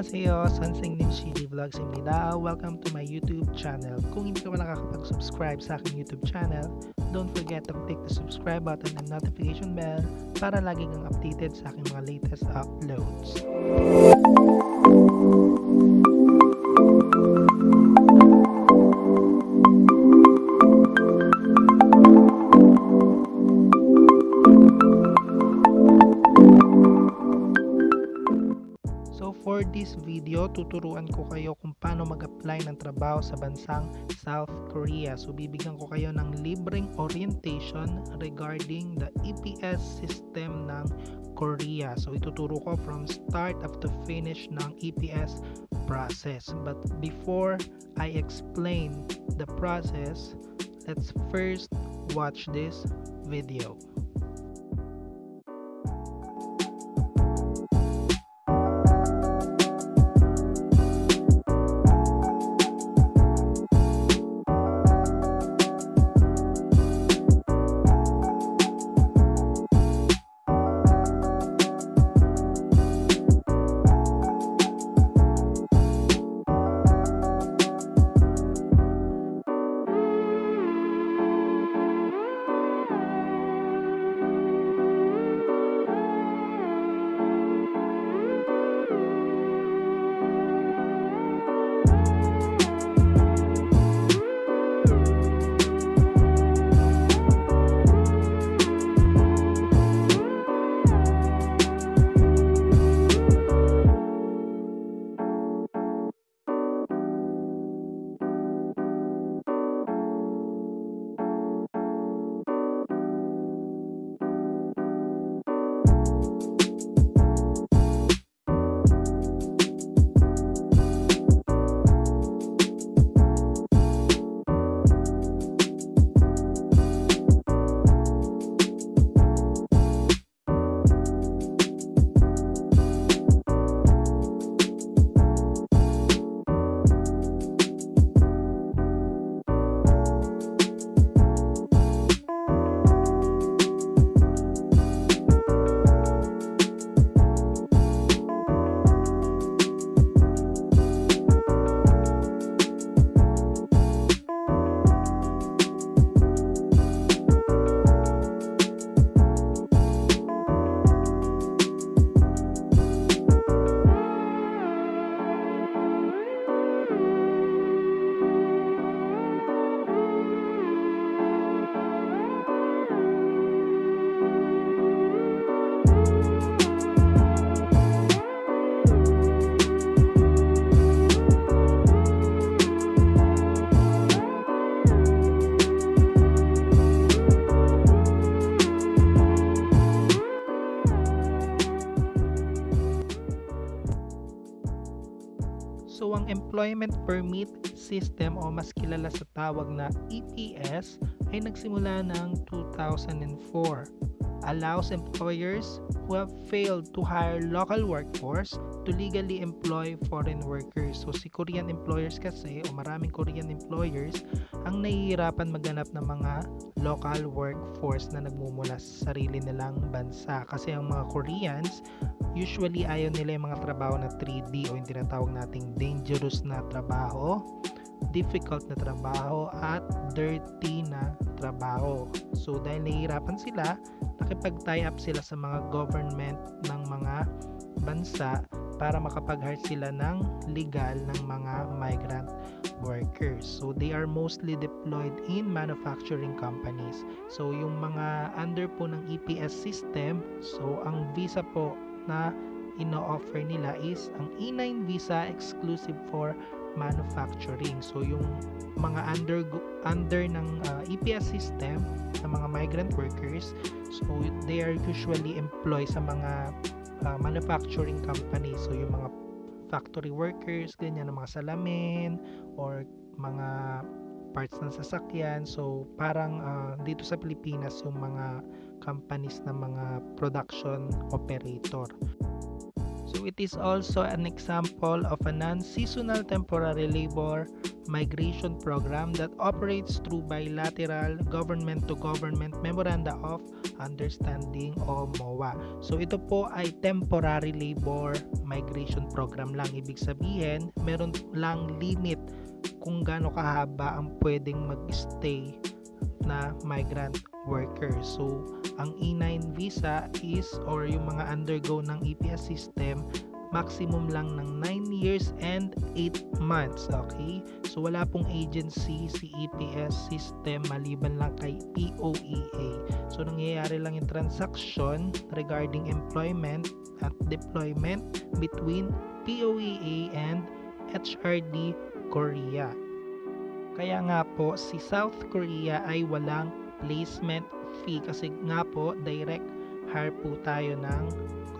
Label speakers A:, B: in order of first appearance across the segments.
A: Annyeonghaseyo, 선생님 CD Vlogs입니다. Welcome to my YouTube channel. Kung hindi ka pa nakakapag-subscribe sa aking YouTube channel, don't forget to click the subscribe button and notification bell para lagi kang updated sa aking mga latest uploads. For this video, tuturuan ko kayo kung paano mag-apply ng trabaho sa bansang South Korea. So, bibigyan ko kayo ng libreng orientation regarding the EPS system ng Korea. So, ituturo ko from start up to finish ng EPS process. But before I explain the process, let's first watch this video. So, ang Employment Permit System o mas kilala sa tawag na EPS ay nagsimula ng 2004. Allows employers who have failed to hire local workforce to legally employ foreign workers. So, si Korean employers kasi o maraming Korean employers ang nahihirapan maghanap ng mga local workforce na nagmumula sa sarili nilang bansa. Kasi ang mga Koreans, usually ayaw nila yung mga trabaho na 3D o yung tinatawag nating dangerous na trabaho, difficult na trabaho, at dirty na trabaho. So, dahil nahihirapan sila, nakipag-tie up sila sa mga government ng mga bansa para makapag-hire sila ng legal ng mga migrant workers. So, they are mostly deployed in manufacturing companies. So, yung mga under po ng EPS system, so ang visa po na ino-offer nila is ang E9 visa exclusive for manufacturing. So, yung mga under ng EPS system na mga migrant workers, so they are usually employed sa mga manufacturing companies. So, yung mga factory workers, ganyan, ng mga salamin or mga parts ng sasakyan. So, parang dito sa Pilipinas, yung mga companies na mga production operator. So, it is also an example of a non-seasonal temporary labor migration program that operates through bilateral government-to-government memoranda of Understanding o MOA. So ito po ay temporary labor migration program lang. Ibig sabihin, meron lang limit kung gaano kahaba ang pwedeng mag-stay na migrant worker. So ang E9 visa is, or yung mga undergo ng EPS system, maximum lang ng 9 years and 8 months. Okay? So wala pong agency si EPS system maliban lang kay POEA. So nangyayari lang yung transaction regarding employment at deployment between POEA and HRD Korea. Kaya nga po si South Korea ay walang placement fee kasi nga po direct hire po tayo ng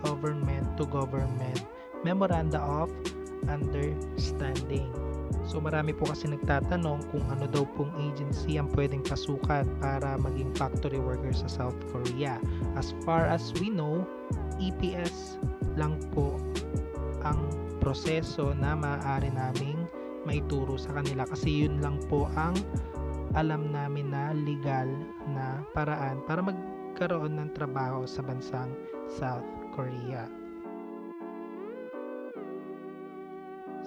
A: government to government Memoranda of Understanding. So marami po kasi nagtatanong kung ano daw pong agency ang pwedeng pasukan para maging factory worker sa South Korea. As far as we know, EPS lang po ang proseso na maaari naming maituro sa kanila kasi yun lang po ang alam namin na legal na paraan para magkaroon ng trabaho sa bansang South Korea.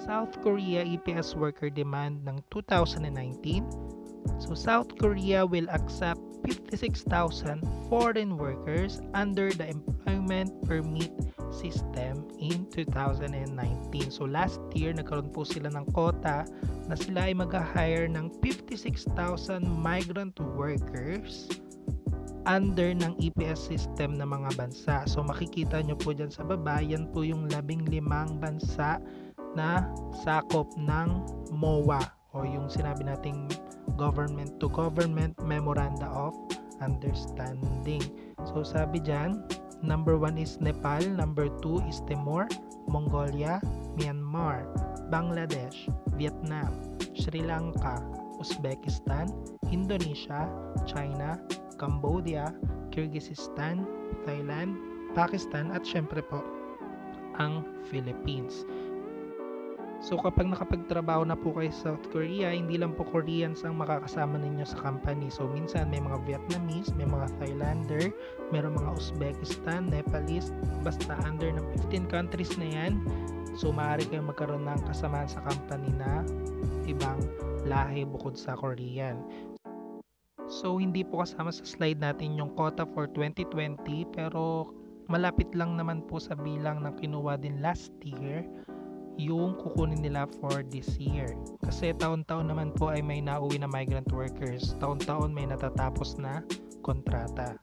A: South Korea EPS worker demand ng 2019. So South Korea will accept 56,000 foreign workers under the employment permit system in 2019. So last year nagkaroon po sila ng quota na sila ay mag-hire ng 56,000 migrant workers under ng EPS system ng mga bansa. So makikita nyo po dyan sa baba, yan po yung 15 bansa na sakop ng MOA o yung sinabi nating government to government Memoranda of Understanding. So sabi dyan, number 1 is Nepal, number 2 is Timor, Mongolia, Myanmar, Bangladesh, Vietnam, Sri Lanka, Uzbekistan, Indonesia, China, Cambodia, Kyrgyzstan, Thailand, Pakistan at syempre po ang Philippines. So kapag nakapagtrabaho na po kayo sa South Korea, hindi lang po Koreans ang makakasama ninyo sa company. So minsan may mga Vietnamese, may mga Thailander, meron mga Uzbekistan, Nepalese, basta under ng 15 countries na yan. So maaari kayong magkaroon ng kasamaan sa company na ibang lahi bukod sa Korean. So hindi po kasama sa slide natin yung quota for 2020 pero malapit lang naman po sa bilang na kinuha din last year yung kukunin nila for this year. Kasi taon-taon naman po ay may nauwi na migrant workers. Taon-taon may natatapos na kontrata.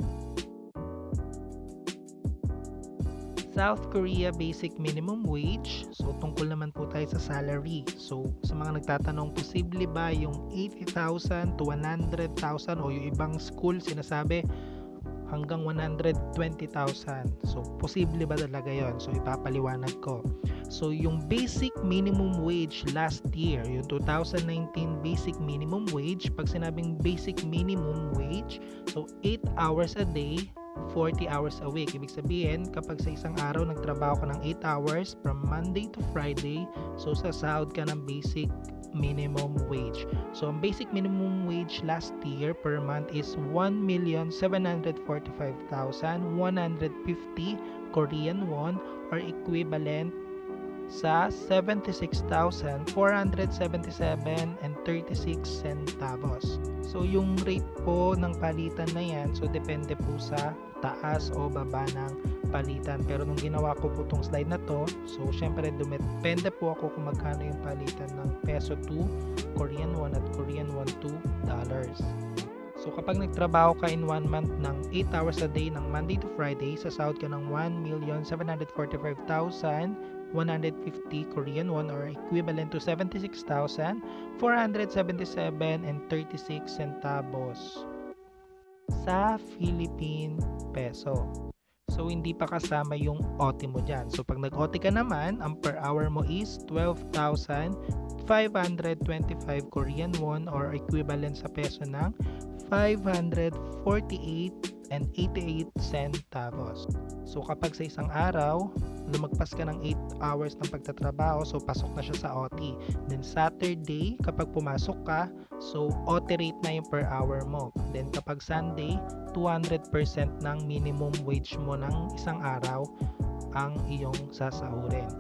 A: South Korea basic minimum wage. So tungkol naman po tayo sa salary. So sa mga nagtatanong, posible ba yung 80,000 to 100,000 o yung ibang school sinasabi hanggang 120,000. So posible ba talaga yon? So ipapaliwanag ko. So yung basic minimum wage last year, yung 2019 basic minimum wage, pag sinabing basic minimum wage, so 8 hours a day, 40 hours a week. Ibig sabihin, kapag sa isang araw nagtrabaho ka ng 8 hours from Monday to Friday, so sasahod ka ng basic minimum wage. So ang basic minimum wage last year per month is 1,745,150 Korean won or equivalent sa 76,477 and 36 centavos. So yung rate po ng palitan na yan, so depende po sa taas o baba ng palitan. Pero nung ginawa ko po tong slide na to, so syempre depende po ako kung magkano yung palitan ng peso to Korean won at Korean won to dollars. So kapag nagtrabaho ka in 1 month ng 8 hours a day ng Monday to Friday, sasahod ka ng 1,745,150 Korean won or equivalent to 76,477 and 36 centavos sa Philippine peso. So hindi pa kasama yung OT mo dyan. So pag nag-OT ka naman, ang per hour mo is 12,525 Korean won or equivalent sa peso ng 548 and 88 centavos. So kapag sa isang araw lumagpas ka ng 8 hours ng pagtatrabaho, so pasok na siya sa OT. Then Saturday, kapag pumasok ka, so OT rate na yung per hour mo. Then kapag Sunday, 200% ng minimum wage mo ng isang araw ang iyong sasahurin.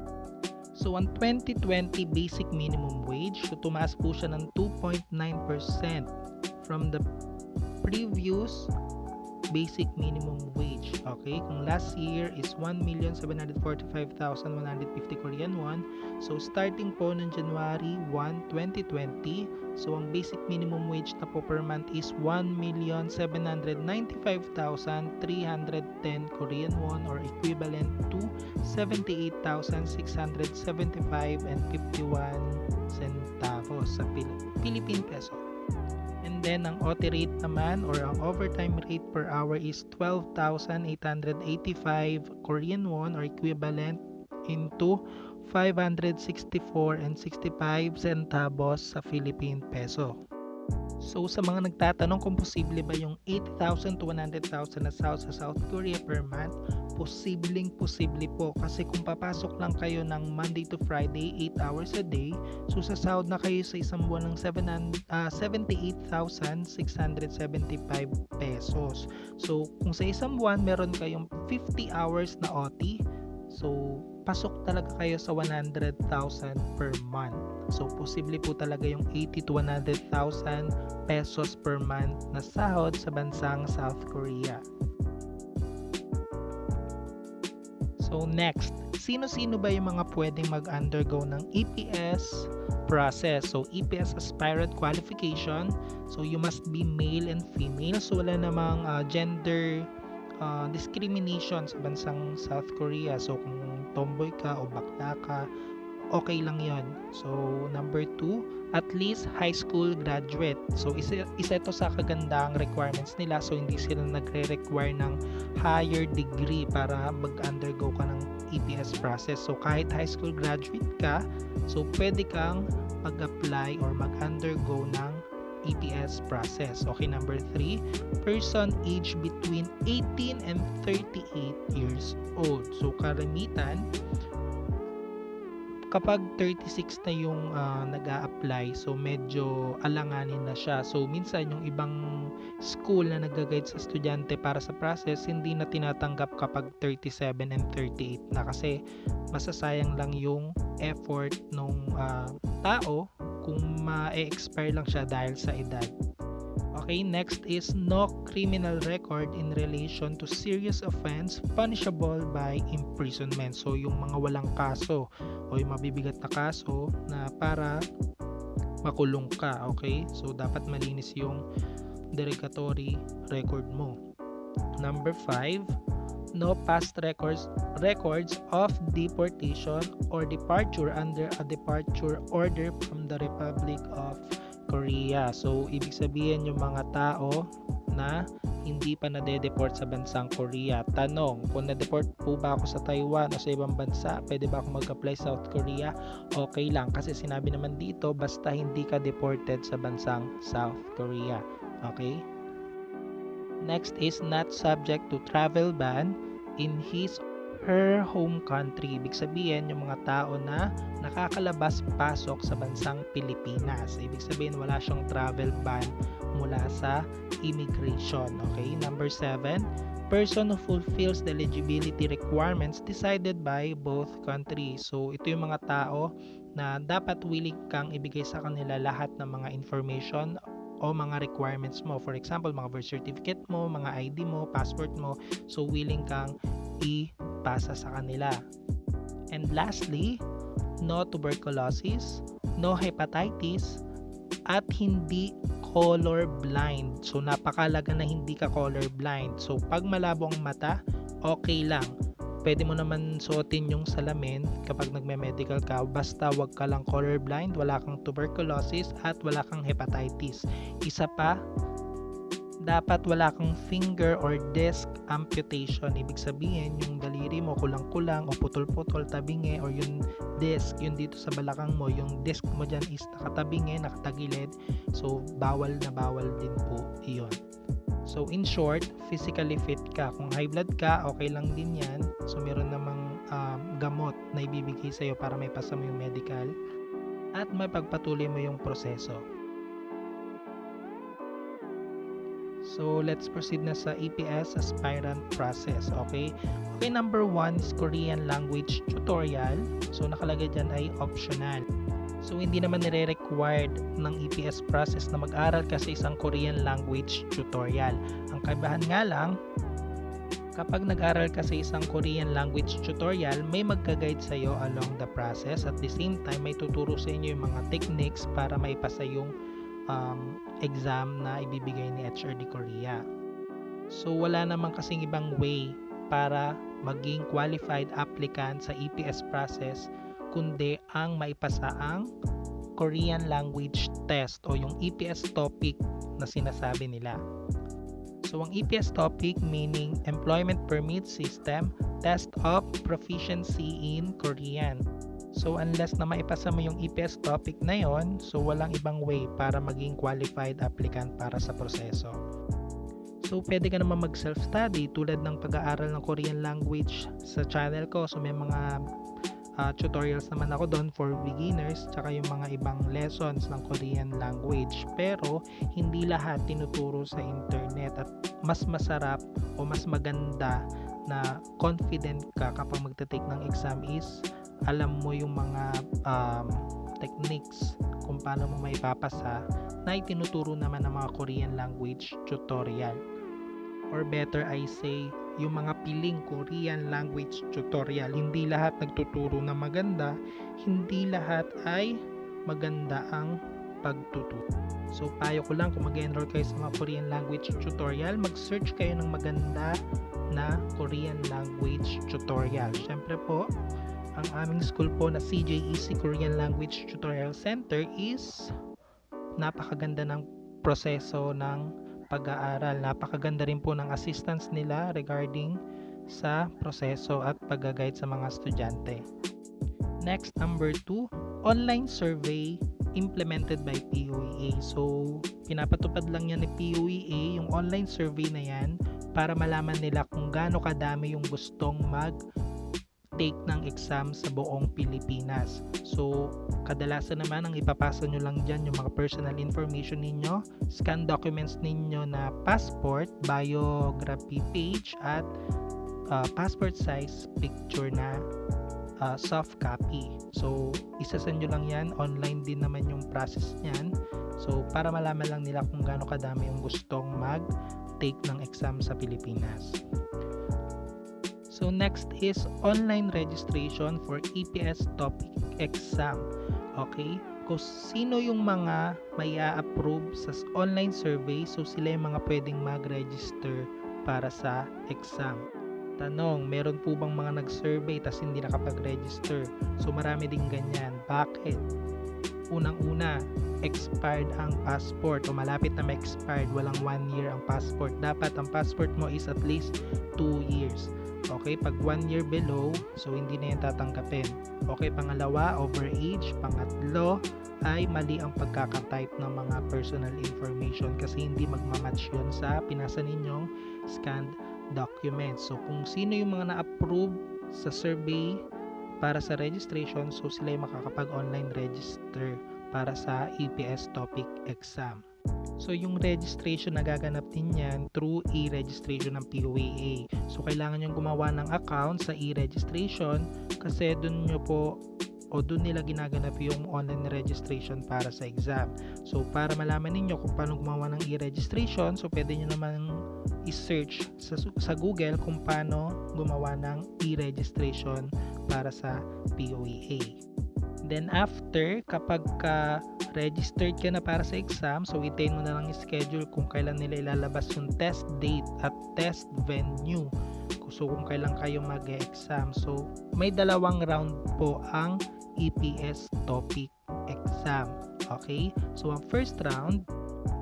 A: So ang 2020 basic minimum wage, so tumaas po siya ng 2.9% from the previous basic minimum wage. Okay, kung last year is 1,745,150 Korean won, so starting po ng January 1, 2020, so ang basic minimum wage na po per month is 1,795,310 Korean won, or equivalent to 78,675 and 51 centavos sa Philippine peso. And then ang OT rate naman, or ang overtime rate per hour, is 12,885 Korean won, or equivalent into 564 and 65 centavos sa Philippine peso. So sa mga nagtatanong kung posible ba yung 80,000 to 100,000 na sahod sa South Korea per month, posible po, kasi kung papasok lang kayo ng Monday to Friday 8 hours a day, so sasahod na kayo sa isang buwan ng 78,675 pesos. So kung sa isang buwan meron kayong 50 hours na OT, so pasok talaga kayo sa 100,000 per month. So posible po talaga yung 80 to 100,000 pesos per month na sahod sa bansang South Korea. So next, sino-sino ba yung mga pwedeng mag-undergo ng EPS process? So EPS aspirant qualification, so you must be male and female. So wala namang gender discrimination sa bansang South Korea. So kung tomboy ka o bakla ka, okay lang yon. So number 2, at least high school graduate. So isa ito sa kagandang requirements nila. So hindi sila nagre-require ng higher degree para mag-undergo ka ng EPS process. So kahit high school graduate ka, so pwede kang mag-apply or mag-undergo ng EPS process. Okay, number 3, person age between 18 and 38 years old. So karamitan, kapag 36 na yung nag-a-apply, so medyo alanganin na siya. So minsan yung ibang school na nag-guide sa estudyante para sa process, hindi na tinatanggap kapag 37 and 38 na, kasi masasayang lang yung effort nung tao kung ma-expire lang siya dahil sa edad. Okay, next is no criminal record in relation to serious offense punishable by imprisonment. So yung mga walang kaso o yung mabibigat na kaso na para makulong ka. Okay, so dapat malinis yung derogatory record mo. Number 5, no past records of deportation or departure under a departure order from the Republic of Korea. So ibig sabihin yung mga tao na hindi pa nade-deport sa bansang Korea. Tanong, kung na-deport po ba ako sa Taiwan o sa ibang bansa, pwede ba ako mag-apply sa South Korea? Okay lang, kasi sinabi naman dito, basta hindi ka deported sa bansang South Korea. Okay? Next is not subject to travel ban in his her home country. Ibig sabihin yung mga tao na nakakalabas-pasok sa bansang Pilipinas. Ibig sabihin wala siyang travel ban mula sa immigration. Okay? Number 7, person who fulfills the eligibility requirements decided by both countries. So ito yung mga tao na dapat willing kang ibigay sa kanila lahat ng mga information o mga requirements mo. For example, mga birth certificate mo, mga ID mo, passport mo. So willing kang ipasa sa kanila. And lastly, no tuberculosis, no hepatitis, at hindi color blind. So napakalaga na hindi ka color blind. So pag malabo ang mata, okay lang. Pwede mo naman suotin yung salamin kapag nagme-medical ka, basta wag ka lang colorblind, wala kang tuberculosis, at wala kang hepatitis. Isa pa, dapat wala kang finger or disc amputation. Ibig sabihin, yung daliri mo kulang-kulang o putol-putol, tabingi, or yung disc, yung dito sa balakang mo, yung disc mo dyan is nakatabingi, nakatagilid. So, bawal na bawal din po iyon. So in short, physically fit ka. Kung high blood ka, okay lang din yan. So meron namang gamot na ibibigay sa'yo para may pasa mo yung medical at mapagpatuloy mo yung proseso. So, let's proceed na sa EPS aspirant process, okay? Okay, number 1 is Korean language tutorial. So, nakalagay dyan ay optional. So, hindi naman nire-required ng EPS process na mag-aral ka sa isang Korean language tutorial. Ang kaibahan nga lang, kapag nag-aral ka sa isang Korean language tutorial, may magka-guide sa'yo along the process. At the same time, may tuturo sa inyo yung mga techniques para maipasa yung exam na ibibigay ni HRD Korea. So, wala naman kasing ibang way para maging qualified applicant sa EPS process kundi ang maipasa ang Korean language test o yung EPS-TOPIK na sinasabi nila. So, ang EPS-TOPIK meaning Employment Permit System Test of Proficiency in Korean. So, unless na maipasa mo yung EPS-TOPIK na yon, so walang ibang way para maging qualified applicant para sa proseso. So, pwede ka naman mag-self-study tulad ng pag-aaral ng Korean language sa channel ko. So, may mga tutorials naman ako doon for beginners tsaka yung mga ibang lessons ng Korean language. Pero, hindi lahat tinuturo sa internet at mas masarap o mas maganda na confident ka kapag magte-take ng exam is alam mo yung mga techniques kung paano mo maipapasa na itinuturo naman ng mga Korean language tutorial. Or better I say, yung mga piling Korean language tutorial. Hindi lahat nagtuturo na maganda, hindi lahat ay maganda ang pagtuturo. So, payo ko lang kung mag-enroll kayo sa mga Korean language tutorial, mag-search kayo ng maganda na Korean language tutorial. Siyempre po, ang aming school po na CJEC Korean Language Tutorial Center is napakaganda ng proseso ng pag-aaral. Napakaganda rin po ng assistance nila regarding sa proseso at pag-guide sa mga estudyante. Next, number 2, online survey implemented by POEA. So, pinapatupad lang yan ni POEA yung online survey na yan para malaman nila kung gaano kadami yung gustong take ng exam sa buong Pilipinas. So, kadalasan naman ang ipapasa nyo lang dyan yung mga personal information ninyo, scan documents ninyo na passport, biography page, at passport size picture na soft copy. So, isasend nyo lang yan. Online din naman yung process nyan. So, para malaman lang nila kung gaano kadami yung gustong mag-take ng exam sa Pilipinas. So, next is online registration for EPS-TOPIK exam. Okay? Kung sino yung mga may a-approve sa online survey, so sila yung mga pwedeng mag-register para sa exam. Tanong, meron po bang mga nag-survey tas hindi nakapag-register? So, marami din ganyan. Bakit? Unang-una, expired ang passport o malapit na ma-expired, walang 1 year ang passport. Dapat ang passport mo is at least 2 years. Okay, pag 1 year below, so hindi na yan tatanggapin. Okay, pangalawa, overage. Pangatlo, ay mali ang pagkakatype ng mga personal information kasi hindi magmamatch yun sa pinasa ninyong scanned documents. So, kung sino yung mga na-approve sa survey para sa registration, so sila yung makakapag-online register para sa EPS-TOPIK exam. So, yung registration nagaganap din yan through e-registration ng POEA. So, kailangan nyo gumawa ng account sa e-registration kasi dun nyo po o dun nila ginaganap yung online registration para sa exam. So, para malaman ninyo kung paano gumawa ng e-registration, so pwede nyo naman i-search sa Google kung paano gumawa ng e-registration para sa POEA. Then after, kapag registered ka na para sa exam, so itain mo na lang yung schedule kung kailan nila ilalabas yung test date at test venue. So kung kailan kayo mag-exam. So may 2 round po ang EPS-TOPIK exam. Okay? So ang first round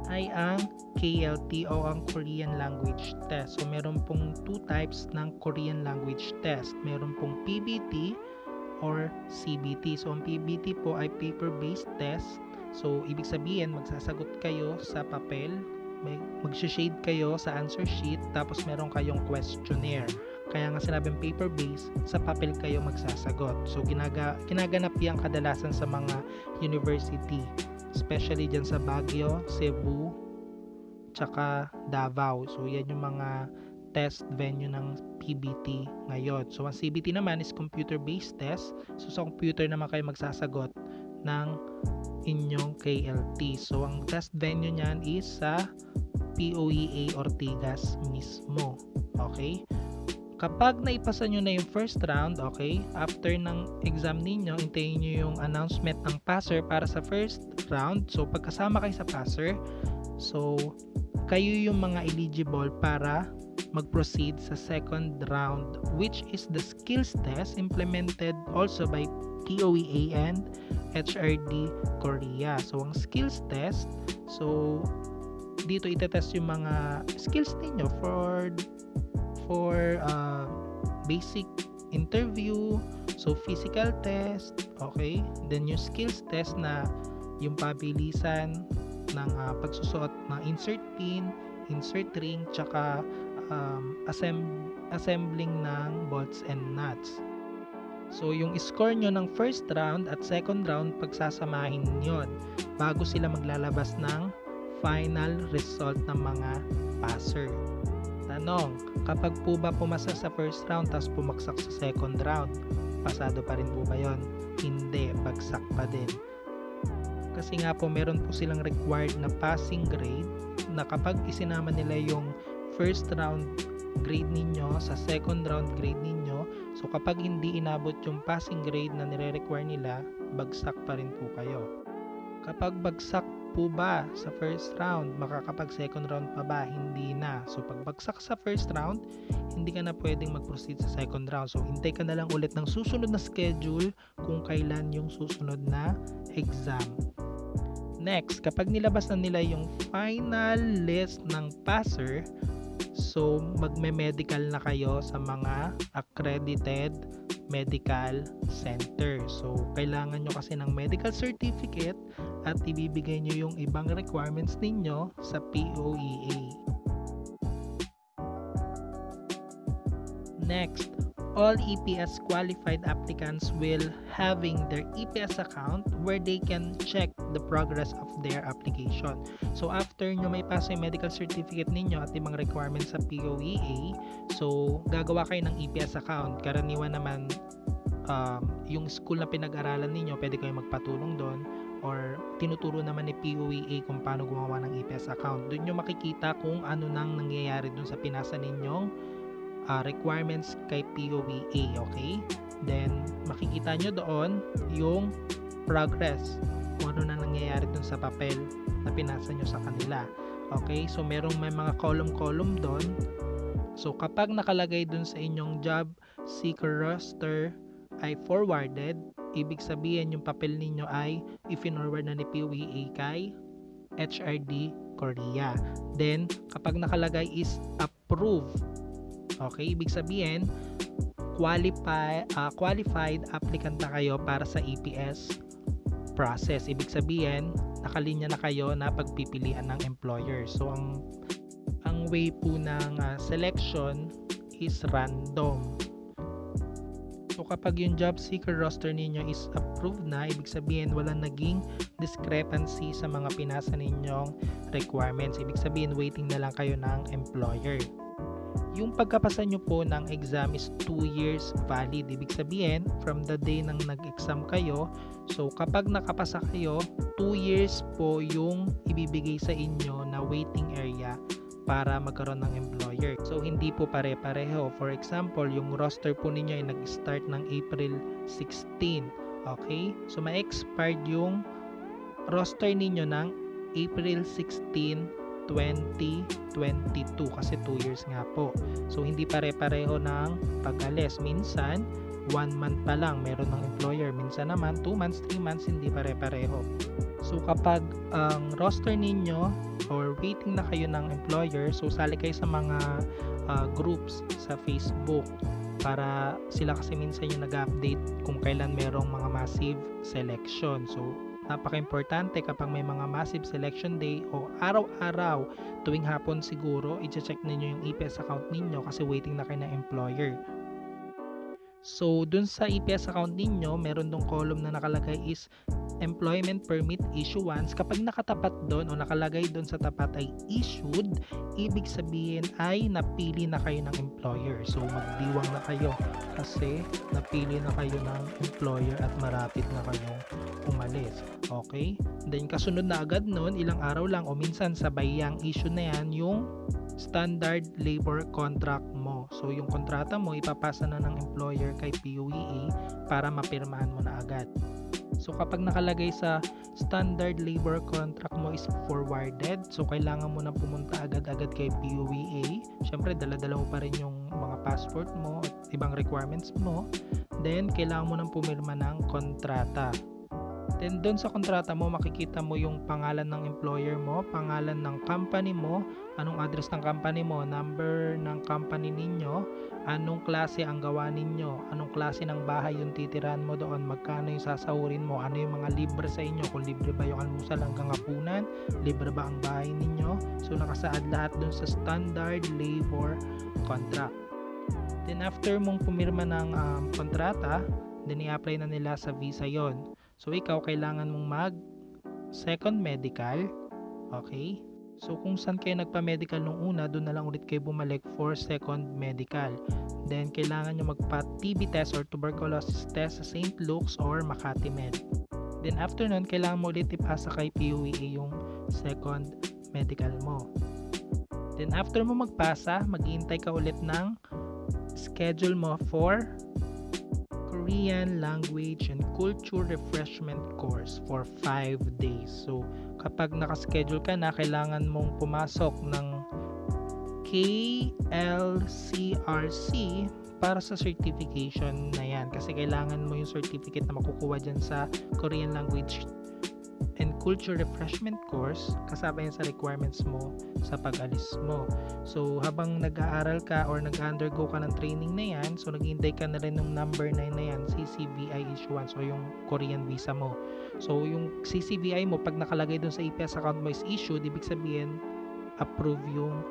A: ay ang KLT o ang Korean Language Test. So meron pong 2 types ng Korean Language Test. Meron pong PBT or CBT. So, ang PBT po ay paper-based test. So, ibig sabihin, magsasagot kayo sa papel, mag-shade kayo sa answer sheet, tapos meron kayong questionnaire. kaya nga sinabing paper-based, sa papel kayo magsasagot. So ginaganap yan kadalasan sa mga university, especially dyan sa Baguio, Cebu, tsaka Davao. So yan yung mga test venue ng PBT ngayon. So ang CBT naman is computer-based test. So sa computer naman kayo magsasagot ng inyong KLT. So ang test venue niyan is sa POEA Ortigas mismo. Okay? Kapag naipasa nyo na yung first round, okay, after ng exam ninyo, hintayin nyo yung announcement ng passer para sa first round. So pagkasama kayo sa passer, so kayo yung mga eligible para mag-proceed sa second round, which is the skills test implemented also by POEA and HRD Korea. So ang skills test, so dito itetest yung mga skills ninyo for basic interview, so physical test, okay, then yung skills test na yung pabilisan ng pagsusuot ng insert pin, insert ring, tsaka assembling ng bolts and nuts. So yung score nyo ng first round at second round, pagsasamahin yon bago sila maglalabas ng final result ng mga passer. Tanong, kapag po ba pumasa sa first round tapos pumaksak sa second round, pasado pa rin po ba yun? Hindi, bagsak pa din. Kasi nga po meron po silang required na passing grade na kapag isinama nila yung first round grade ninyo sa second round grade ninyo, so kapag hindi inabot yung passing grade na nire-require nila, bagsak pa rin po kayo. Kapag bagsak po ba sa first round, makakapag second round pa ba? Hindi na. So pag bagsak sa first round, hindi ka na pwedeng mag-proceed sa second round. So hintay ka na lang ulit ng susunod na schedule kung kailan yung susunod na exam. Next, kapag nilabas na nila yung final list ng passer, so magme-medical na kayo sa mga accredited medical center. So kailangan nyo kasi ng medical certificate at ibibigay nyo yung ibang requirements ninyo sa POEA. Next, all EPS qualified applicants will having their EPS account where they can check the progress of their application. So after nyo may paso yung medical certificate ninyo at ibang requirements sa POEA, so gagawa kayo ng EPS account. Karaniwan naman yung school na pinag-aralan ninyo, pwede kayo magpatulong doon, or tinuturo naman ni POEA kung paano gumawa ng EPS account. Doon nyo makikita kung ano nang nangyayari doon sa pinasa ninyong requirements kay POEA, okay? Then makikita nyo doon yung progress, kung ano nang nangyayari doon sa papel na pinasa nyo sa kanila. Okay? So may mga column doon. So kapag nakalagay doon sa inyong job seeker roster ay forwarded, ibig sabihin yung papel ninyo ay i-forward na ni POEA kay HRD Korea. Then kapag nakalagay is approved, okay, ibig sabihin qualified applicant na kayo para sa EPS process. Ibig sabihin nakalinya na kayo na pagpipilian ng employer. So ang way po ng selection is random. So kapag yung job seeker roster ninyo is approved na, ibig sabihin walang naging discrepancy sa mga pinasa ninyong requirements. Ibig sabihin waiting na lang kayo ng employer. Yung pagkapasa nyo po ng exam is 2 years valid. Ibig sabihin from the day nang nag-exam kayo, so kapag nakapasa kayo, 2 years po yung ibibigay sa inyo na waiting area para magkaroon ng employer. So hindi po pare-pareho. For example, yung roster po ninyo ay nag-start ng April 16. Okay? So ma-expired yung roster ninyo ng April 16, 2022 kasi 2 years nga po. So hindi pare-pareho ng pag-alis. Minsan 1 month pa lang meron ng employer, minsan naman 2 months, 3 months, hindi pare-pareho. So kapag ang roster ninyo or waiting na kayo ng employer, so sali kayo sa mga groups sa Facebook para sila kasi minsan yung nag-update kung kailan merong mga massive selection. So Napaka-importante kapag may mga massive selection day o araw-araw, tuwing hapon siguro, i-check ninyo yung EPS account ninyo kasi waiting na kayo ng employer. So, dun sa EPS account ninyo, meron dong column na nakalagay is employment permit issuance. Kapag nakatapat doon o nakalagay doon sa tapat ay issued, ibig sabihin ay napili na kayo ng employer. So, magdiwang na kayo kasi napili na kayo ng employer at marapit na kayong umalis. Okay? Then, kasunod na agad noon, ilang araw lang o minsan sabay yang issue na yan, yung standard labor contract mo. So, yung kontrata mo, ipapasa na ng employer kay POEA para mapirmahan mo na agad. So, kapag nakalagay sa standard labor contract mo is forwarded, so kailangan mo na pumunta agad-agad kay POEA. Siyempre, dala-dala mo pa rin yung mga passport mo at ibang requirements mo. Then, kailangan mo nang pumirma ng kontrata. Then, doon sa kontrata mo, makikita mo yung pangalan ng employer mo, pangalan ng company mo, anong address ng company mo, number ng company ninyo, anong klase ang gawa ninyo, anong klase ng bahay yung titirahan mo doon, magkano yung sasahurin mo, ano yung mga libre sa inyo, kung libre ba yung almusal hanggang hapunan, libre ba ang bahay ninyo. So, nakasaad lahat doon sa standard labor contract. Then, after mong pumirma ng kontrata, then i-apply na nila sa visa yon. So, ikaw, kailangan mong second medical. Okay? So, kung saan kayo nagpa-medical nung una, doon na lang ulit kayo bumalik for second medical. Then, kailangan nyo magpa-TB test or tuberculosis test sa St. Luke's or Makati Med. Then, after nun, kailangan mo ulit ipasa kay POEA yung second medical mo. Then, after mo magpasa, maghihintay ka ulit ng schedule mo for Korean Language and Culture Refreshment Course for 5 days. So, kapag nakaschedule ka na, kailangan mong pumasok ng KLCRC para sa certification na yan. Kasi kailangan mo yung certificate na makukuha dyan sa Korean Language and Culture Refreshment Course, kasama yan sa requirements mo sa pag-alis mo. So, habang nag-aaral ka or nag-undergo ka ng training na yan, so naghihintay ka na rin ng number 9 na yan, CCVI issuance o yung Korean visa mo. So, yung CCVI mo, pag nakalagay dun sa EPS account mo is issued, ibig sabihin, approve yung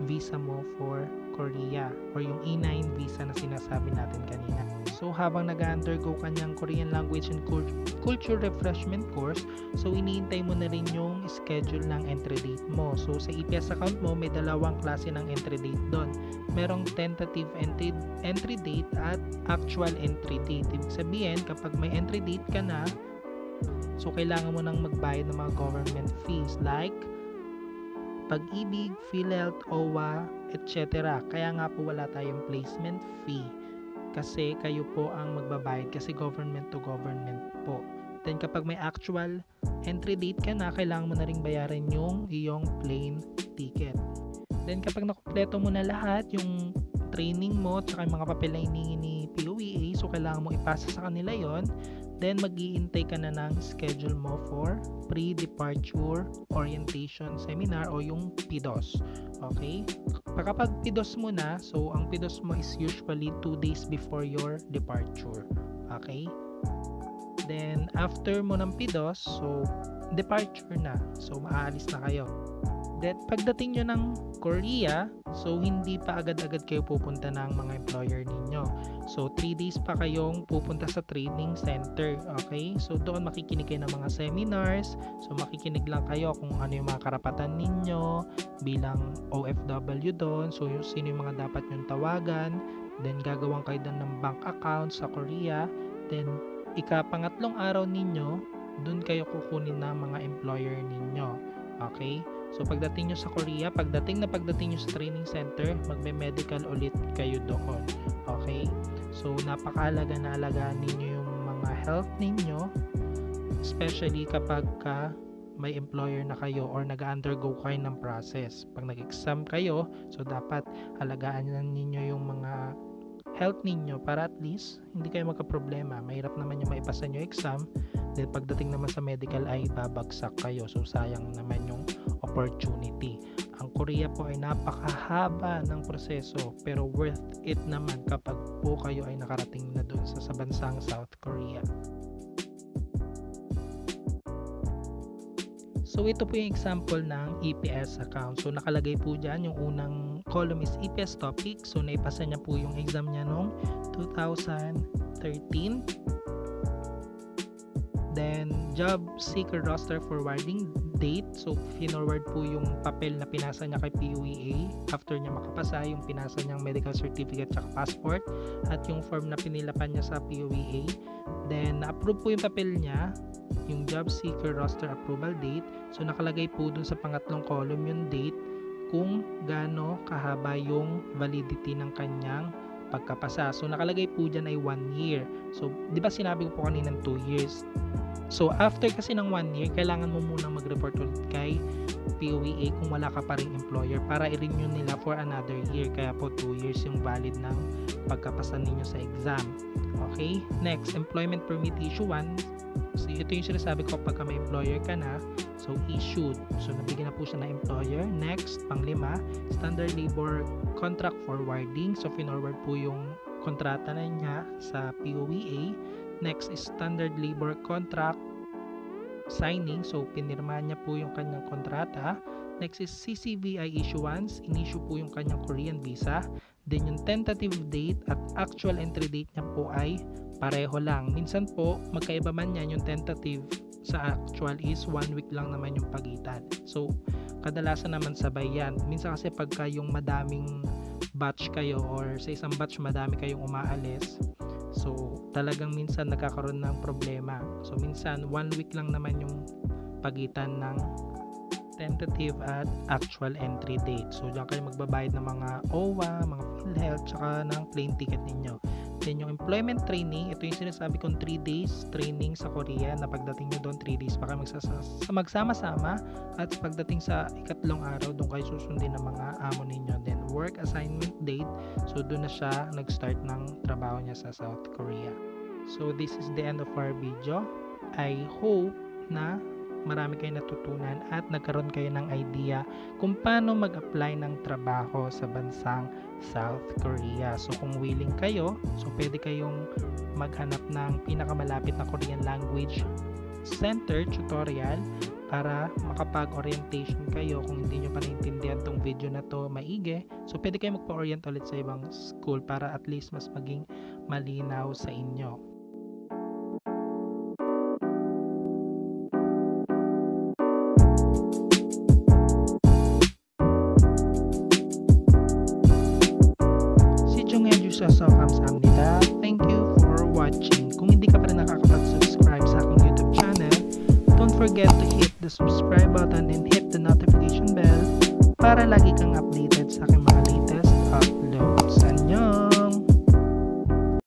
A: visa mo for Korea or yung E9 visa na sinasabi natin kanina. So, habang nag-undergo ka niyang Korean Language and Culture Refreshment Course, so iniintay mo na rin yung schedule ng entry date mo. So, sa EPS account mo, may dalawang klase ng entry date doon. Merong tentative entry date at actual entry date. Ibig sabihin, kapag may entry date ka na, so kailangan mo nang magbayad ng mga government fees like Pag-ibig, PhilHealth, OWA, etc. Kaya nga po wala tayong placement fee kasi kayo po ang magbabayad kasi government to government po. Then kapag may actual entry date ka na, kailangan mo na ring bayaran yung iyong plane ticket. Then kapag nakumpleto mo na lahat yung training mo at saka yung mga papel na hiningi ni POEA, so kailangan mo ipasa sa kanila yon. Then mag-iintay ka na ng schedule mo for pre-departure orientation seminar o yung PDOS. Okay? Kapag PDOS mo na, so ang PDOS mo is usually 2 days before your departure. Okay? Then after mo ng PDOS, so departure na. So maaalis na kayo. Then pagdating nyo ng Korea, so hindi pa agad-agad kayo pupunta ng mga employer ninyo. So 3 days pa kayong pupunta sa training center. Okay? So doon makikinig kayo ng mga seminars. So makikinig lang kayo kung ano yung mga karapatan ninyo bilang OFW doon. So sino yung mga dapat nyong tawagan. Then gagawin kayo doon ng bank account sa Korea. Then ika-pangatlong araw ninyo, doon kayo kukunin ng mga employer ninyo. Okay? So pagdating nyo sa Korea, pagdating nyo sa training center, magme-medical ulit kayo doon. Okay? So napakahalaga na alagaan ninyo yung mga health ninyo, especially kapag may employer na kayo or nag-undergo kayo ng process. Pag nag-exam kayo, so dapat alagaan ninyo yung mga health ninyo para at least hindi kayo magka-problema. Mahirap naman yung maipasa nyo exam, then pagdating naman sa medical ay babagsak kayo. So sayang naman yung opportunity. Ang Korea po ay napakahaba ng proseso pero worth it naman kapag po kayo ay nakarating na doon sa bansang South Korea. So ito po yung example ng EPS account. So nakalagay po dyan, yung unang column is EPS-TOPIK. So naipasa niya po yung exam niya noong 2013. Then job seeker roster forwarding date. So finorward po yung papel na pinasa niya kay PUEA after niya makapasa, yung pinasa niyang medical certificate at passport, at yung form na pinilapan niya sa PUEA. Then na-approve po yung papel niya, yung job seeker roster approval date. So nakalagay po dun sa pangatlong column yung date, kung gaano kahaba yung validity ng kanyang pagkapasa. So nakalagay po dyan ay 1 year. So di ba sinabi ko po kanina 2 years? So after kasi ng 1 year, kailangan mo munang mag-report ulit kay POEA kung wala ka pa ring employer para i-renew nila for another year. Kaya po 2 years yung valid ng pagkapasa ninyo sa exam. Okay? Next, employment permit issuance. So ito yung sinasabi ko pagka may employer ka na, so issued. So nabigyan na po siya ng employer. Next, pang-5, standard labor contract forwarding. So finorward po yung kontrata na niya sa POEA. Next is standard labor contract signing. So pinirma niya po yung kanyang kontrata. Next is CCVI issuance. In-issue po yung kanyang Korean visa. Then yung tentative date at actual entry date niya po ay pareho lang. Minsan po magkaiba man yan, yung tentative sa actual is 1 week lang naman yung pagitan. So kadalasan naman sabay yan. Minsan kasi pagka yung madaming batch kayo or sa isang batch madami kayong umaalis, so talagang minsan nagkakaroon ng problema. So minsan 1 week lang naman yung pagitan ng tentative at actual entry date. So diyan kayo magbabayad ng mga OWA, mga PhilHealth, tsaka ng plane ticket ninyo. Then yung employment training, ito yung sinasabi kong 3 days training sa Korea, na pagdating nyo doon 3 days pa kayo magsama-sama, at pagdating sa ikatlong araw doon kayo susundin ng mga amo ninyo. Then work assignment date, so doon na siya nag-start ng trabaho niya sa South Korea. So this is the end of our video. I hope na marami kayo natutunan at nagkaroon kayo ng idea kung paano mag-apply ng trabaho sa bansang South Korea. So kung willing kayo, so pwede kayong maghanap ng pinakamalapit na Korean language center tutorial para makapag-orientation kayo kung hindi nyo pa naintindihan tong video na to maigi. So pwede kayo magpa-orient ulit sa ibang school para at least mas maging malinaw sa inyo. 감사합니다. Thank you for watching. Kung hindi ka pa rin nakakapag-subscribe sa aking YouTube channel, don't forget to hit the subscribe button and hit the notification bell para lagi kang updated sa aking mga latest upload.